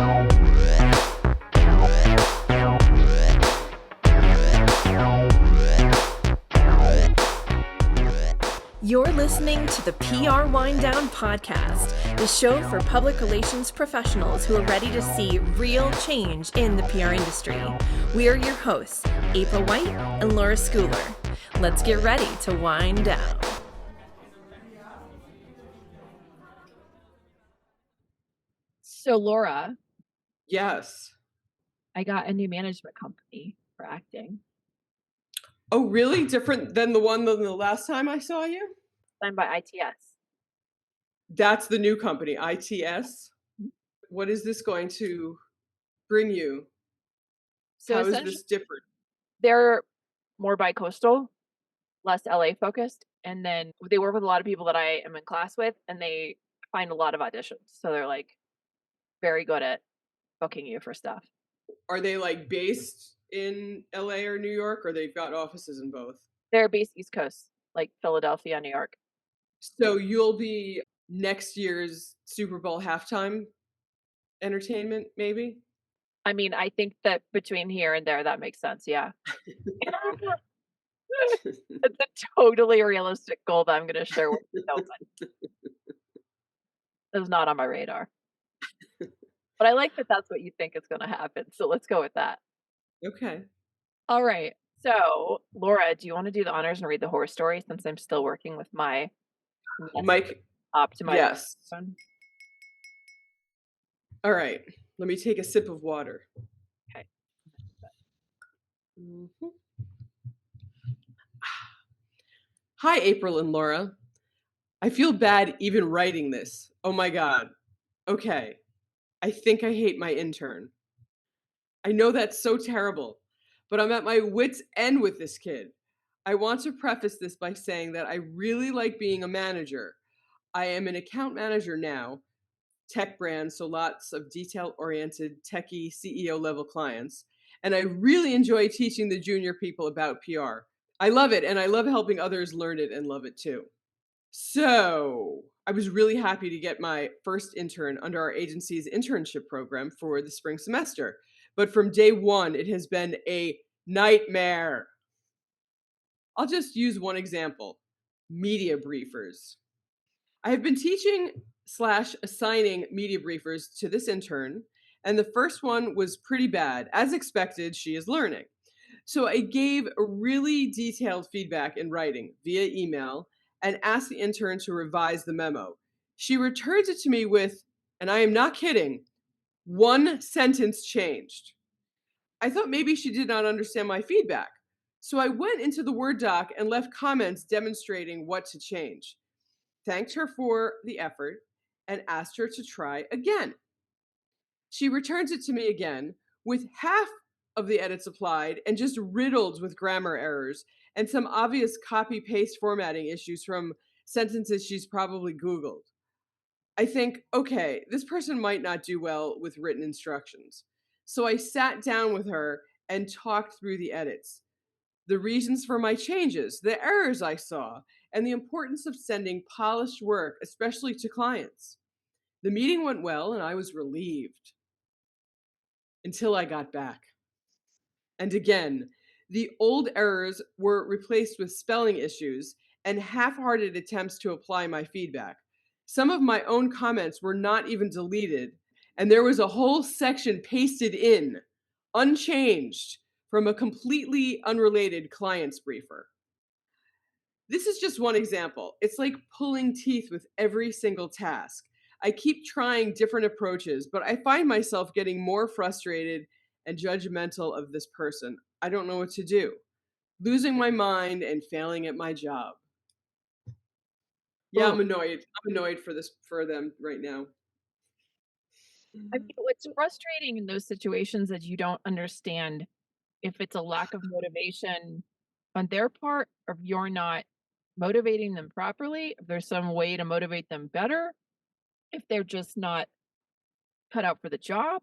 You're listening to the PR Wind Down Podcast, the show for public relations professionals who are ready to see real change in the PR industry. We are your hosts, April White and Laura Schooler. Let's get ready to wind down. So, Laura. Yes. I got a new management company for acting. Oh, really? Different than the last time I saw you? Signed by ITS. That's the new company, ITS. What is this going to bring you? So how is this different? They're more bi-coastal, less LA focused, and then they work with a lot of people that I am in class with, and they find a lot of auditions. So they're like very good at booking you for stuff. Are they like based in LA or New York, or they've got offices in both? They're based East Coast, like Philadelphia, New York. So you'll be next year's Super Bowl halftime entertainment, maybe? I mean, I think that between here and there, that makes sense. Yeah. It's a totally realistic goal that I'm going to share with you. It's not on my radar. But I like that that's what you think is going to happen. So let's go with that. Okay. All right. So, Laura, do you want to do the honors and read the horror story since I'm still working with my Mike optimized? Yes. All right. Let me take a sip of water. Okay. Mm-hmm. Hi, April and Laura. I feel bad even writing this. Oh my God. Okay. I think I hate my intern. I know that's so terrible, but I'm at my wit's end with this kid. I want to preface this by saying that I really like being a manager. I am an account manager now, tech brand, so lots of detail-oriented, techie, CEO-level clients. And I really enjoy teaching the junior people about PR. I love it, and I love helping others learn it and love it too. So I was really happy to get my first intern under our agency's internship program for the spring semester. But from day one, it has been a nightmare. I'll just use one example, media briefers. I have been teaching/assigning media briefers to this intern, and the first one was pretty bad. As expected, she is learning. So I gave a really detailed feedback in writing via email and asked the intern to revise the memo. She returns it to me with, and I am not kidding, one sentence changed. I thought maybe she did not understand my feedback. So I went into the Word doc and left comments demonstrating what to change. Thanked her for the effort and asked her to try again. She returns it to me again with half of the edits applied and just riddled with grammar errors and some obvious copy-paste formatting issues from sentences she's probably Googled. I think, okay, this person might not do well with written instructions. So I sat down with her and talked through the edits, the reasons for my changes, the errors I saw, and the importance of sending polished work, especially to clients. The meeting went well and I was relieved until I got back. And again, the old errors were replaced with spelling issues and half-hearted attempts to apply my feedback. Some of my own comments were not even deleted, and there was a whole section pasted in, unchanged, from a completely unrelated client's briefer. This is just one example. It's like pulling teeth with every single task. I keep trying different approaches, but I find myself getting more frustrated and judgmental of this person. I don't know what to do. Losing my mind and failing at my job. Yeah, I'm annoyed. I'm annoyed for them right now. I mean, what's frustrating in those situations is you don't understand if it's a lack of motivation on their part, or if you're not motivating them properly, if there's some way to motivate them better, if they're just not cut out for the job,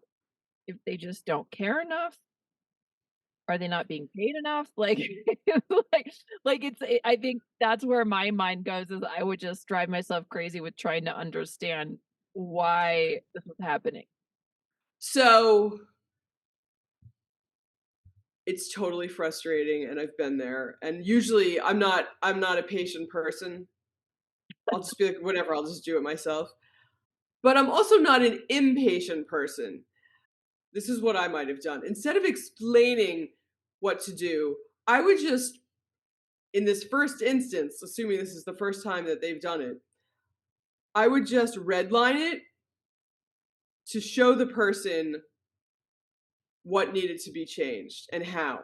if they just don't care enough, are they not being paid enough? Like, I think that's where my mind goes, is I would just drive myself crazy with trying to understand why this is happening. So it's totally frustrating, and I've been there. And usually I'm not a patient person. I'll just be like, whatever, I'll just do it myself. But I'm also not an impatient person. This is what I might have done. Instead of explaining what to do, I would just, in this first instance, assuming this is the first time that they've done it, I would just redline it to show the person what needed to be changed and how.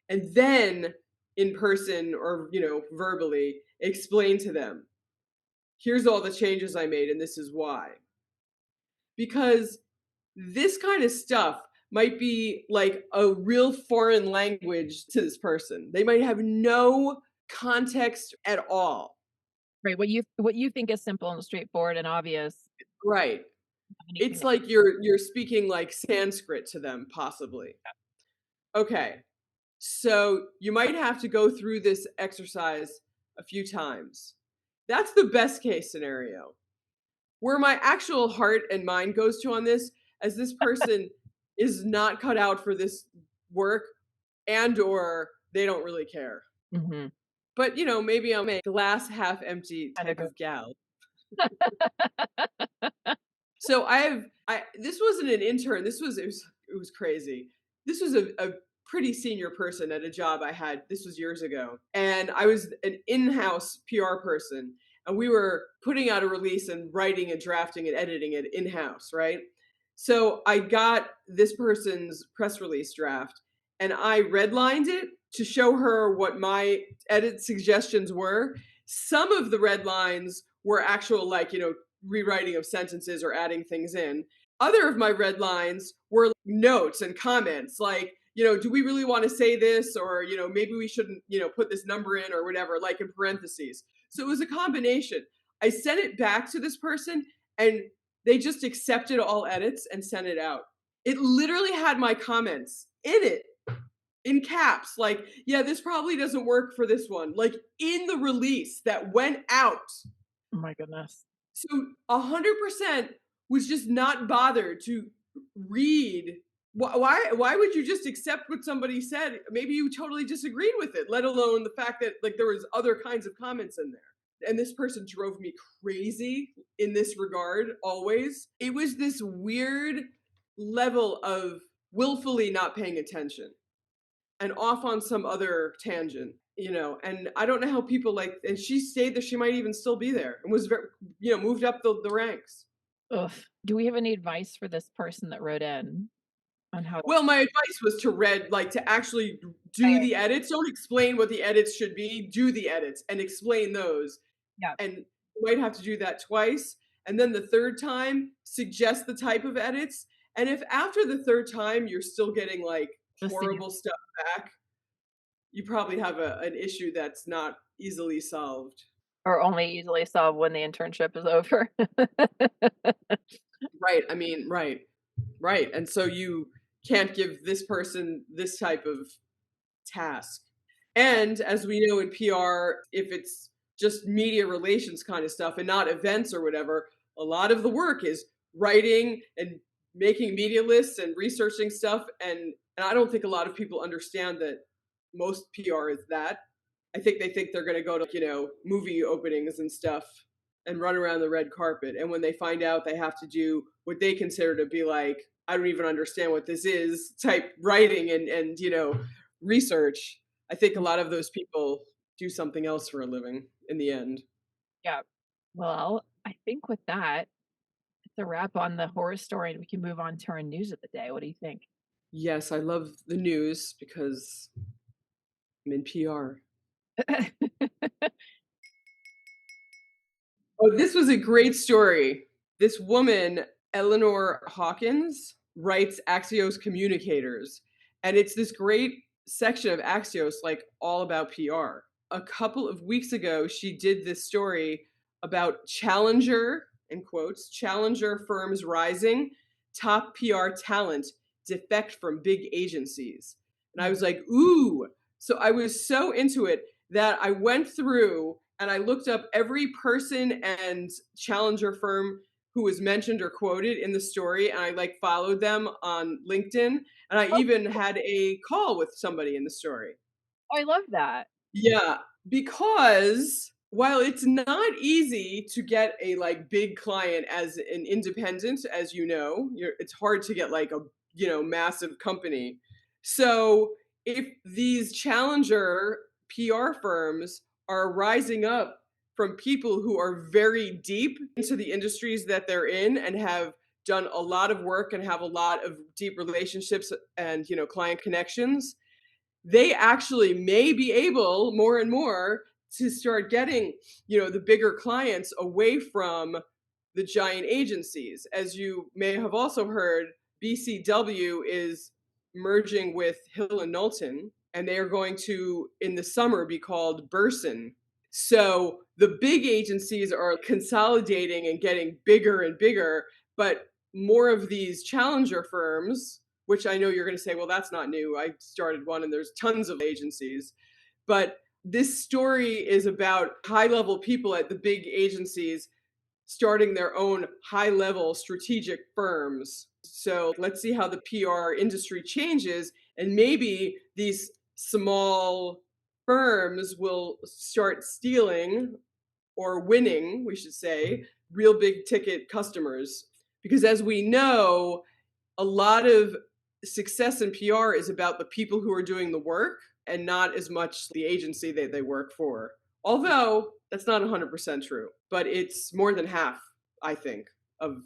And then in person or, verbally explain to them, here's all the changes I made and this is why. Because this kind of stuff might be like a real foreign language to this person. They might have no context at all. Right. What you think is simple and straightforward and obvious. Right. It's like you're speaking like Sanskrit to them, possibly. Okay. So you might have to go through this exercise a few times. That's the best case scenario. Where my actual heart and mind goes to on this, as this person is not cut out for this work and or they don't really care. Mm-hmm. But, maybe I'm a glass half empty type of gal. So this wasn't an intern. It was crazy. This was a pretty senior person at a job I had. This was years ago. And I was an in-house PR person. And we were putting out a release and writing and drafting and editing it in-house, right? So I got this person's press release draft and I redlined it to show her what my edit suggestions were. Some of the red lines were actual, rewriting of sentences or adding things in. Other of my red lines were notes and comments like, do we really want to say this? Or, maybe we shouldn't, put this number in or whatever, like in parentheses. So it was a combination. I sent it back to this person and they just accepted all edits and sent it out. It literally had my comments in it, in caps, like, yeah, this probably doesn't work for this one, like in the release that went out. Oh my goodness. So 100% was just not bothered to read. Why would you just accept what somebody said? Maybe you totally disagreed with it, let alone the fact that there was other kinds of comments in there. And this person drove me crazy in this regard always. It was this weird level of willfully not paying attention and off on some other tangent, and I don't know how people and she stayed there, she might even still be there and was very, moved up the ranks. Ugh. Do we have any advice for this person that wrote in on how? Well, my advice was to actually do the edits. Don't explain what the edits should be. Do the edits and explain those. Yeah. And you might have to do that twice. And then the third time, suggest the type of edits. And if after the third time you're still getting horrible stuff back, you probably have an issue that's not easily solved. Or only easily solved when the internship is over. Right. I mean, right. And so you can't give this person this type of task. And as we know in PR, if it's just media relations kind of stuff and not events or whatever, a lot of the work is writing and making media lists and researching stuff. And I don't think a lot of people understand that most PR is that. I think they think they're going to go to, movie openings and stuff and run around the red carpet. And when they find out they have to do what they consider to be I don't even understand what this is type writing and research, I think a lot of those people do something else for a living in the end. Yeah. Well, I think with that, it's a wrap on the horror story and we can move on to our news of the day. What do you think? Yes, I love the news because I'm in PR. Oh, this was a great story. This woman, Eleanor Hawkins, writes Axios Communicators. And it's this great section of Axios, all about PR. A couple of weeks ago, she did this story about challenger, in quotes, challenger firms rising, top PR talent defect from big agencies. And I was like, ooh. So I was so into it that I went through and I looked up every person and challenger firm who was mentioned or quoted in the story, and I like followed them on LinkedIn, and I even had a call with somebody in the story. Oh, I love that. Yeah, because while it's not easy to get a like big client as an independent, as you know, it's hard to get like a massive company. So if these challenger PR firms are rising up from people who are very deep into the industries that they're in and have done a lot of work and have a lot of deep relationships and client connections, they actually may be able more and more to start getting the bigger clients away from the giant agencies. As you may have also heard, BCW is merging with Hill and Knowlton, and they are going to in the summer be called Burson. So the big agencies are consolidating and getting bigger and bigger, but more of these challenger firms, which I know you're going to say, well, that's not new. I started one and there's tons of agencies. But this story is about high level people at the big agencies starting their own high level strategic firms. So let's see how the PR industry changes. And maybe these small firms will start stealing or winning, we should say, real big ticket customers. Because as we know, a lot of success in PR is about the people who are doing the work and not as much the agency that they work for. Although that's not 100% true, but it's more than half, I think, of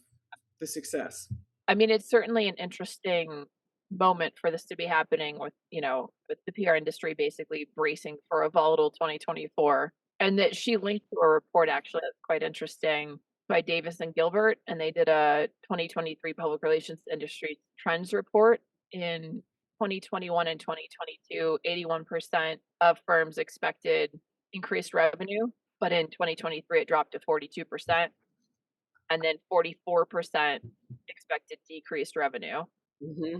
the success. I mean, it's certainly an interesting moment for this to be happening with, with the PR industry basically bracing for a volatile 2024. And that she linked to a report actually that's quite interesting by Davis and Gilbert, and they did a 2023 public relations industry trends report. In 2021 and 2022, 81% of firms expected increased revenue, but in 2023 it dropped to 42%, and then 44% expected decreased revenue. Mm-hmm.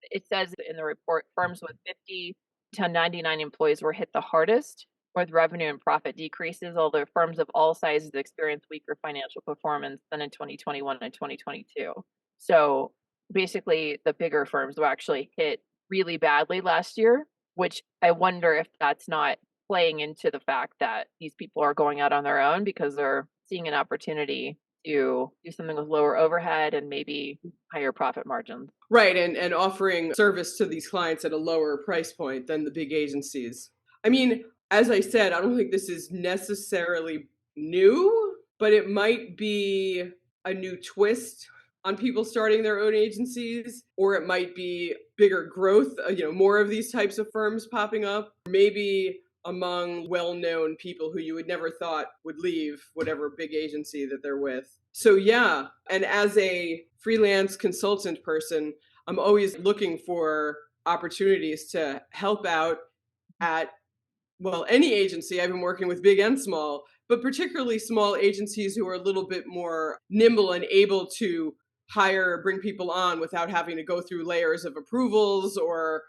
It says in the report, firms with 50 to 99 employees were hit the hardest with revenue and profit decreases, although firms of all sizes experienced weaker financial performance than in 2021 and 2022. So basically, the bigger firms were actually hit really badly last year, which I wonder if that's not playing into the fact that these people are going out on their own because they're seeing an opportunity to do something with lower overhead and maybe higher profit margins. Right, and offering service to these clients at a lower price point than the big agencies. I mean, as I said, I don't think this is necessarily new, but it might be a new twist on people starting their own agencies, or it might be bigger growth, more of these types of firms popping up, maybe among well-known people who you would never thought would leave whatever big agency that they're with. So yeah, and as a freelance consultant person, I'm always looking for opportunities to help out at, well, any agency. I've been working with big and small, but particularly small agencies who are a little bit more nimble and able to bring people on without having to go through layers of approvals or,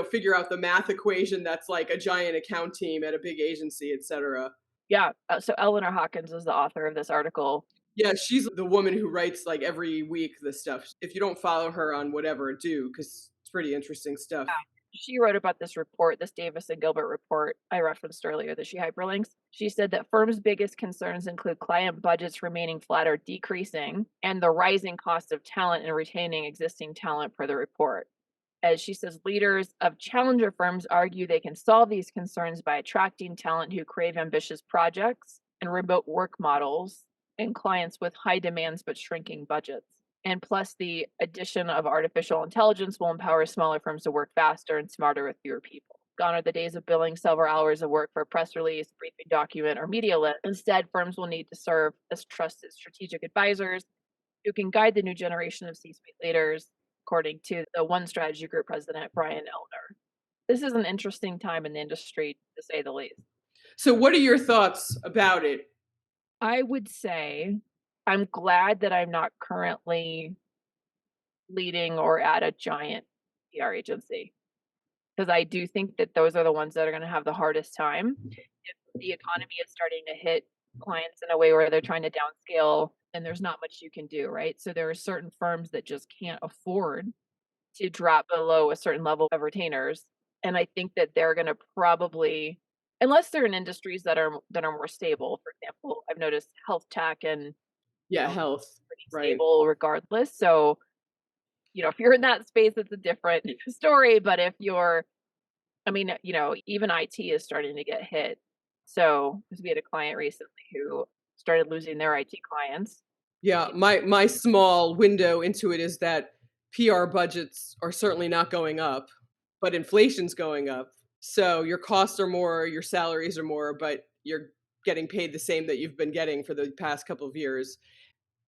figure out the math equation that's like a giant account team at a big agency, et cetera. Yeah. So Eleanor Hawkins is the author of this article. Yeah, she's the woman who writes like every week this stuff. If you don't follow her on whatever, do, because it's pretty interesting stuff. Yeah. She wrote about this report, this Davis and Gilbert report I referenced earlier that she hyperlinks. She said that firms' biggest concerns include client budgets remaining flat or decreasing and the rising cost of talent and retaining existing talent per the report. As she says, leaders of challenger firms argue they can solve these concerns by attracting talent who crave ambitious projects and remote work models and clients with high demands but shrinking budgets. And plus, the addition of artificial intelligence will empower smaller firms to work faster and smarter with fewer people. Gone are the days of billing several hours of work for a press release, briefing document, or media list. Instead, firms will need to serve as trusted strategic advisors who can guide the new generation of C-suite leaders, according to the One Strategy Group president, Brian Elner. This is an interesting time in the industry, to say the least. So what are your thoughts about it? I would say I'm glad that I'm not currently leading or at a giant PR agency, because I do think that those are the ones that are going to have the hardest time. If the economy is starting to hit clients in a way where they're trying to downscale and there's not much you can do, right? So there are certain firms that just can't afford to drop below a certain level of retainers. And I think that they're going to probably, unless they're in industries that are more stable. For example, I've noticed health tech and Yeah, health. pretty Right. stable regardless. So, if you're in that space, it's a different story. But if you're, even IT is starting to get hit. So, because we had a client recently who started losing their IT clients. Yeah, my small window into it is that PR budgets are certainly not going up, but inflation's going up. So your costs are more, your salaries are more, but you're getting paid the same that you've been getting for the past couple of years.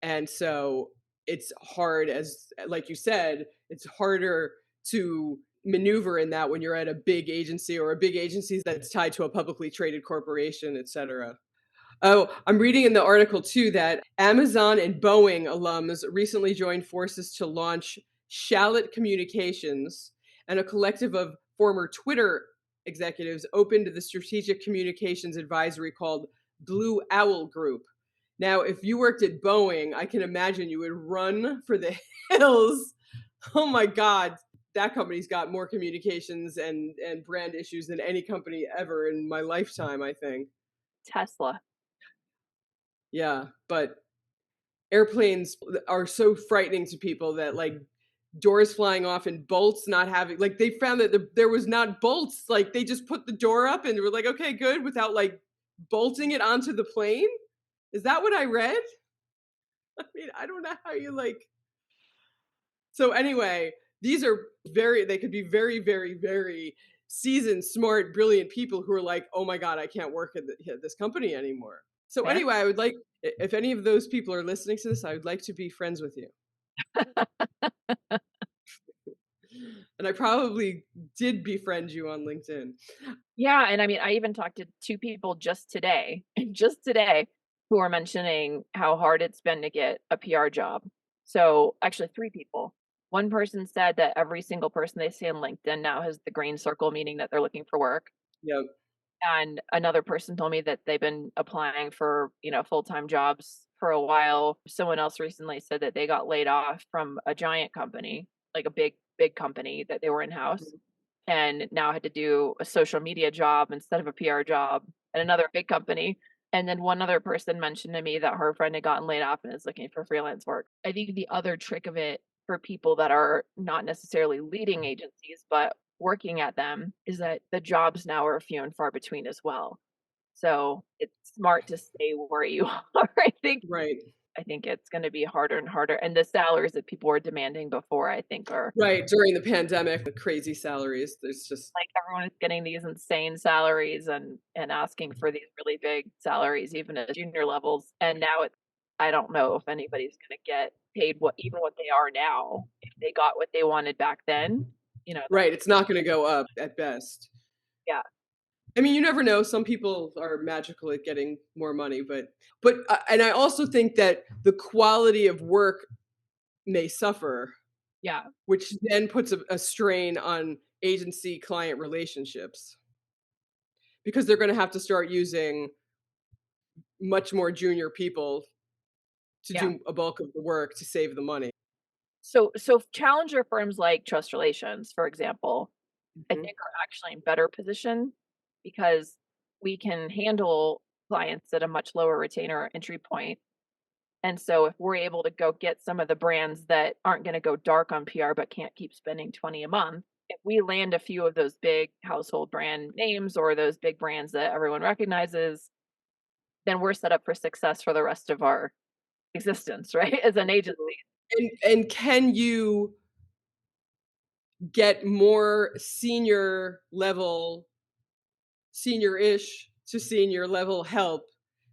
And so it's hard, as like you said, it's harder to maneuver in that when you're at a big agency or a big agency that's tied to a publicly traded corporation, et cetera. Oh, I'm reading in the article too that Amazon and Boeing alums recently joined forces to launch Shallot Communications, and a collective of former Twitter executives opened the strategic communications advisory called Blue Owl Group. Now, if you worked at Boeing, I can imagine you would run for the hills. Oh my God, that company's got more communications and brand issues than any company ever in my lifetime, I think. Tesla. Yeah, but airplanes are so frightening to people that like doors flying off and bolts not having, like they found that there was not bolts, like they just put the door up and they were like, okay, good, without like bolting it onto the plane. Is that what I read? I mean, I don't know how you like. So anyway, these are they could be very, very, very seasoned, smart, brilliant people who are like, oh my God, I can't work at this company anymore. So Yeah. anyway, I would like, if any of those people are listening to this, I would like to be friends with you. And I probably did befriend you on LinkedIn. Yeah, and I even talked to 2 people just today, who are mentioning how hard it's been to get a PR job. So, actually 3 people. One person said that every single person they see on LinkedIn now has the green circle, meaning that they're looking for work. Yep. And another person told me that they've been applying for, full-time jobs for a while. Someone else recently said that they got laid off from a giant company, like a big, big company that they were in-house, and now had to do a social media job instead of a PR job at another big company. And then one other person mentioned to me that her friend had gotten laid off and is looking for freelance work. I think the other trick of it for people that are not necessarily leading agencies, but working at them, is that the jobs now are few and far between as well. So it's smart to stay where you are. Right. I think it's going to be harder and harder. And the salaries that people were demanding before, I think, are Right. During the pandemic, the crazy salaries, there's just, like everyone is getting these insane salaries and asking for these really big salaries, even at junior levels. And now I don't know if anybody's going to get paid what they are now. If they got what they wanted back then, right. It's not going to go up at best. yeah, I mean, you never know. Some people are magical at getting more money, but and I also think that the quality of work may suffer, yeah. which then puts a strain on agency client relationships, because they're going to have to start using much more junior people to Yeah. do a bulk of the work to save the money. So challenger firms like Trust Relations, for example, I Mhm. think are actually in better position because we can handle clients at a much lower retainer entry point. And so if we're able to go get some of the brands that aren't going to go dark on PR but can't keep spending 20 a month, if we land a few of those big household brand names or those big brands that everyone recognizes, then we're set up for success for the rest of our existence, right? As an agency. And can you get more senior-ish to senior level help,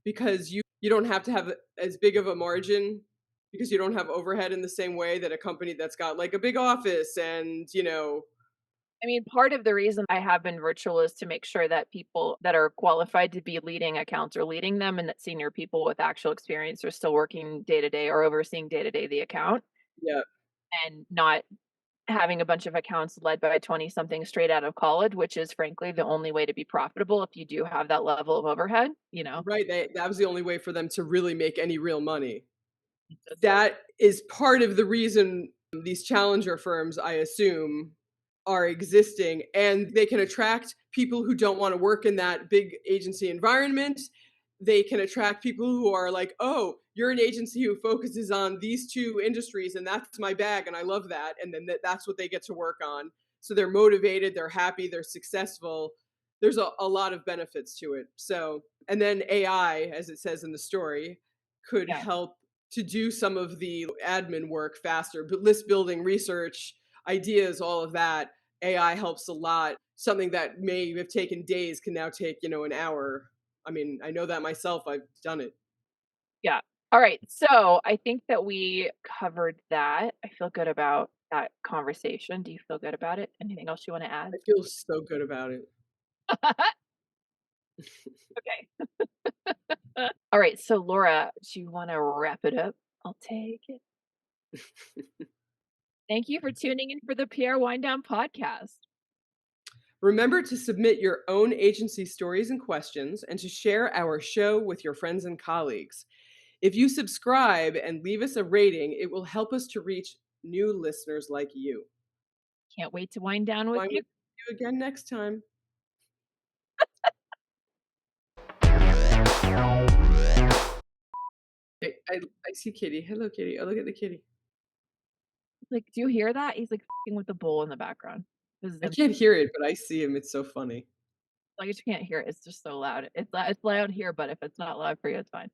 because you don't have to have as big of a margin, because you don't have overhead in the same way that a company that's got like a big office and, Part of the reason I have been virtual is to make sure that people that are qualified to be leading accounts are leading them, and that senior people with actual experience are still working day to day or overseeing day to day the account yeah. and not having a bunch of accounts led by 20 something straight out of college, which is frankly the only way to be profitable if you do have that level of overhead, you know? Right, that was the only way for them to really make any real money. That's it. That is part of the reason these challenger firms, I assume, are existing, and they can attract people who don't want to work in that big agency environment. They can attract people who are like, oh, you're an agency who focuses on these two industries, and that's my bag, and I love that. And then that's what they get to work on. So they're motivated, they're happy, they're successful. There's a lot of benefits to it. So, and then AI, as it says in the story, could Yeah. help to do some of the admin work faster, but list building, research, ideas, all of that. AI helps a lot. Something that may have taken days can now take, an hour. I mean, I know that myself. I've done it. Yeah. All right. So I think that we covered that. I feel good about that conversation. Do you feel good about it? Anything else you want to add? I feel so good about it. Okay. All right. So Laura, do you want to wrap it up? I'll take it. Thank you for tuning in for the PR Wind Down podcast. Remember to submit your own agency stories and questions and to share our show with your friends and colleagues. If you subscribe and leave us a rating, it will help us to reach new listeners like you. Can't wait to wind down with Wind you. with you again next time. I see Kitty. Hello, Kitty. Oh, look at the kitty. Like, do you hear that? He's like fing with the bowl in the background. This is I can't hear it, but I see him. It's so funny. like you can't hear it. It's just so loud. It's loud here, but if it's not loud for you, it's fine.